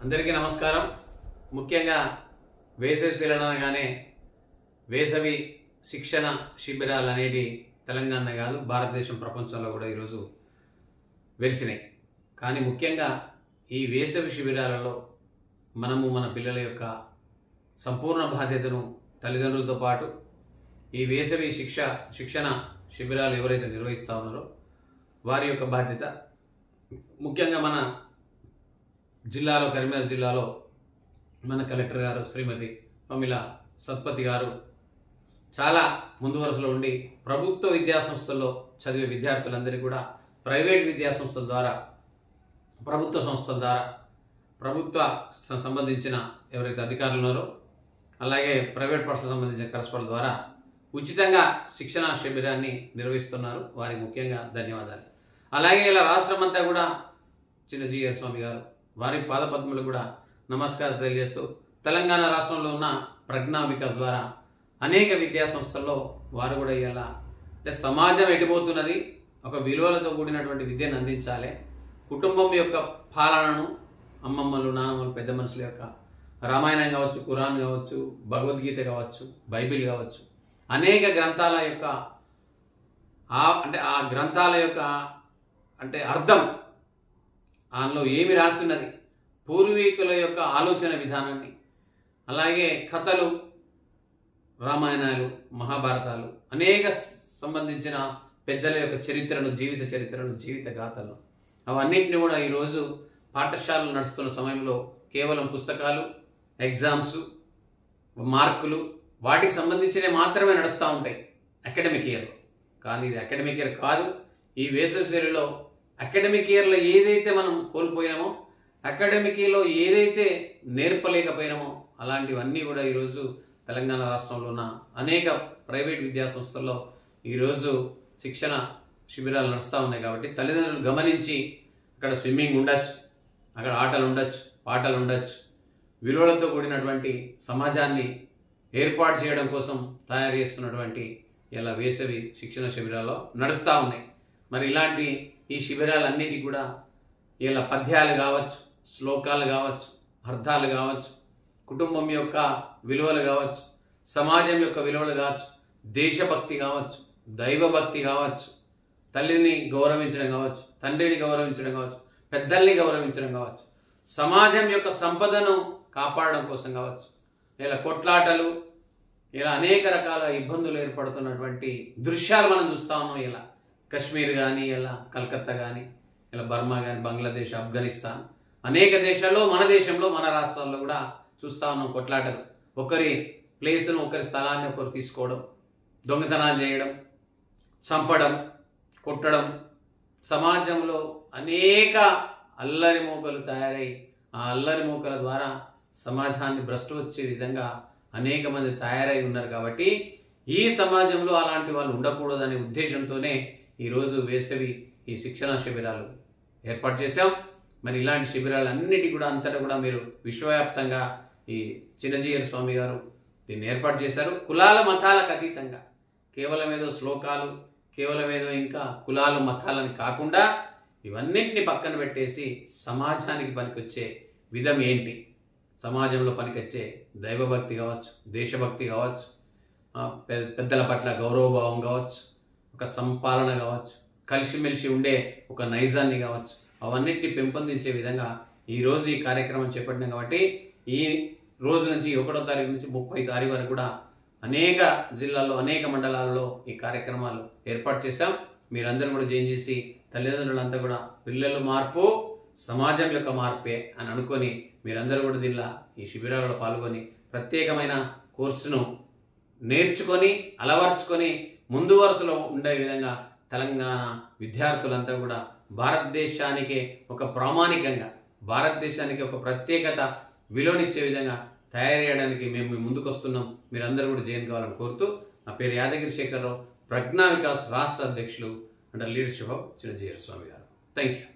అందరికీ నమస్కారం. ముఖ్యంగా వేసవి సెలవులు అనగానే వేసవి శిక్షణ శిబిరాలు అనేటి తెలంగాణ కాదు భారతదేశం ప్రపంచంలో కూడా ఈరోజు వెలిసినాయి. కానీ ముఖ్యంగా ఈ వేసవి శిబిరాలలో మనము మన పిల్లల యొక్క సంపూర్ణ బాధ్యతను తల్లిదండ్రులతో పాటు ఈ వేసవి శిక్షణ శిబిరాలు ఎవరైతే నిర్వహిస్తూ ఉన్నారో వారి యొక్క బాధ్యత. ముఖ్యంగా మన జిల్లాలో కరీంనగర్ జిల్లాలో మన కలెక్టర్ గారు శ్రీమతి పమిల సత్పతి గారు చాలా ముందు వరుసలో ఉండి ప్రభుత్వ విద్యాసంస్థల్లో చదివే విద్యార్థులందరికీ కూడా ప్రైవేట్ విద్యాసంస్థల ద్వారా ప్రభుత్వ సంస్థల ద్వారా ప్రభుత్వ సంబంధించిన ఎవరైతే అధికారులు ఉన్నారో అలాగే ప్రైవేట్ పర్సన్ సంబంధించిన కరస్పాండెంట్ ద్వారా ఉచితంగా శిక్షణ శిబిరాన్ని నిర్వహిస్తున్నారు. వారికి ముఖ్యంగా ధన్యవాదాలు. అలాగే ఇలా రాష్ట్రమంతా కూడా చిన్నజీఆర్ స్వామి గారు వారి పాదపద్మలు కూడా నమస్కారం తెలియజేస్తూ తెలంగాణ రాష్ట్రంలో ఉన్న ప్రజ్ఞా వికాస్ ద్వారా అనేక విద్యా సంస్థల్లో వారు కూడా ఇలా అంటే సమాజం ఎటుపోతున్నది, ఒక విలువలతో కూడినటువంటి విద్యను అందించాలి, కుటుంబం యొక్క పాలనను అమ్మమ్మలు నానమ్మలు పెద్ద మనుషుల యొక్క రామాయణం కావచ్చు, ఖురాన్ కావచ్చు, భగవద్గీత కావచ్చు, బైబిల్ కావచ్చు, అనేక గ్రంథాల యొక్క ఆ గ్రంథాల యొక్క అర్థం అందులో ఏమి రాస్తున్నది, పూర్వీకుల యొక్క ఆలోచన విధానాన్ని, అలాగే కథలు, రామాయణాలు, మహాభారతాలు, అనేక సంబంధించిన పెద్దల యొక్క చరిత్రను, జీవిత చరిత్రను, జీవిత గాథలను అవన్నింటినీ కూడా ఈరోజు పాఠశాలలు నడుస్తున్న సమయంలో కేవలం పుస్తకాలు, ఎగ్జామ్స్, మార్కులు వాటికి సంబంధించినవి మాత్రమే నడుస్తూ ఉంటాయి అకాడమిక్ ఇయర్లో. కానీ ఇది అకాడమిక్ ఇయర్ కాదు. ఈ వేసవి సెలవులో అకాడమిక్ ఇయర్లో ఏదైతే మనం కోల్పోయినామో, అకాడమిక్ ఇయర్లో ఏదైతే నేర్పలేకపోయినామో అలాంటివన్నీ కూడా ఈరోజు తెలంగాణ రాష్ట్రంలో ఉన్న అనేక ప్రైవేట్ విద్యా సంస్థల్లో ఈరోజు శిక్షణ శిబిరాలు నడుస్తూ ఉన్నాయి. కాబట్టి తల్లిదండ్రులు గమనించి అక్కడ స్విమ్మింగ్ ఉండొచ్చు, అక్కడ ఆటలు ఉండొచ్చు, పాటలు ఉండొచ్చు, విలువలతో కూడినటువంటి సమాజాన్ని ఏర్పాటు చేయడం కోసం తయారు చేస్తున్నటువంటి ఇలా వేసవి శిక్షణ శిబిరాల్లో నడుస్తూ ఉన్నాయి. మరి ఇలాంటి ఈ శిబిరాలన్నిటికీ కూడా ఇలా పద్యాలు కావచ్చు, శ్లోకాలు కావచ్చు, అర్థాలు కావచ్చు, కుటుంబం యొక్క విలువలు కావచ్చు, సమాజం యొక్క విలువలు కావచ్చు, దేశభక్తి కావచ్చు, దైవభక్తి కావచ్చు, తల్లిని గౌరవించడం కావచ్చు, తండ్రిని గౌరవించడం కావచ్చు, పెద్దల్ని గౌరవించడం కావచ్చు, సమాజం యొక్క సంపదను కాపాడడం కోసం కావచ్చు, ఇలా కొట్లాటలు, ఇలా అనేక రకాల ఇబ్బందులు ఏర్పడుతున్నటువంటి దృశ్యాలు మనం చూస్తూ ఉన్నాం. ఇలా కశ్మీర్ కానీ, ఇలా కలకత్తా కానీ, ఇలా బర్మా కానీ, బంగ్లాదేశ్, ఆఫ్ఘనిస్తాన్, అనేక దేశాల్లో, మన దేశంలో, మన రాష్ట్రాల్లో కూడా చూస్తూ ఉన్నాం కొట్లాటలు. ఒకరి ప్లేస్ను, ఒకరి స్థలాన్ని ఒకరు తీసుకోవడం, దొంగతనాలు చేయడం, చంపడం, కొట్టడం, సమాజంలో అనేక అల్లరి మూకలు తయారై ఆ అల్లరి మూకల ద్వారా సమాజాన్ని భ్రష్టు వచ్చే విధంగా అనేక మంది తయారై ఉన్నారు. కాబట్టి ఈ సమాజంలో అలాంటి వాళ్ళు ఉండకూడదనే ఉద్దేశంతోనే ఈరోజు వేసవి ఈ శిక్షణ శిబిరాలు ఏర్పాటు చేశాం. మరి ఇలాంటి శిబిరాలన్నిటి కూడా అంతటా కూడా మీరు విశ్వవ్యాప్తంగా ఈ చిన్నజీఆర్ స్వామి గారు దీన్ని ఏర్పాటు చేశారు. కులాల మతాలకు అతీతంగా కేవలం ఏదో శ్లోకాలు, కేవలం ఏదో ఇంకా కులాలు మతాలని కాకుండా ఇవన్నింటినీ పక్కన పెట్టేసి సమాజానికి పనికొచ్చే విధం ఏంటి, సమాజంలో పనికొచ్చే దైవభక్తి కావచ్చు, దేశభక్తి కావచ్చు, పెద్దల పట్ల గౌరవభావం కావచ్చు, ఒక సంపాలన కావచ్చు, కలిసిమెలిసి ఉండే ఒక నైజాన్ని కావచ్చు, అవన్నిటిని పెంపొందించే విధంగా ఈరోజు ఈ కార్యక్రమం చేపట్టినాం. కాబట్టి ఈ రోజు నుంచి 1వ తారీఖు నుంచి 30వ తారీఖు వరకు కూడా అనేక జిల్లాల్లో, అనేక మండలాల్లో ఈ కార్యక్రమాలు ఏర్పాటు చేశాం. మీరందరూ కూడా జాయిన్ చేసి తల్లిదండ్రులంతా కూడా పిల్లలు మార్పు సమాజం యొక్క మార్పే అని అనుకొని మీరందరూ కూడా దీనిలో ఈ శిబిరాలలో పాల్గొని ప్రత్యేకమైన కోర్సును నేర్చుకొని అలవర్చుకొని ముందు వరుసలో ఉండే విధంగా తెలంగాణ విద్యార్థులంతా కూడా భారతదేశానికి ఒక ప్రామాణికంగా, భారతదేశానికి ఒక ప్రత్యేకత విలువనిచ్చే విధంగా తయారు చేయడానికి మేము ముందుకు వస్తున్నాం. మీరందరూ కూడా జాయిన్ కావాలని కోరుతూ, నా పేరు యాదగిరి శేఖరరావు, ప్రజ్ఞా వికాస్ రాష్ట్ర అధ్యక్షులు అండర్ లీడర్షిప్ ఆఫ్ చిన్నజీఆర్ స్వామి గారు. Thank you.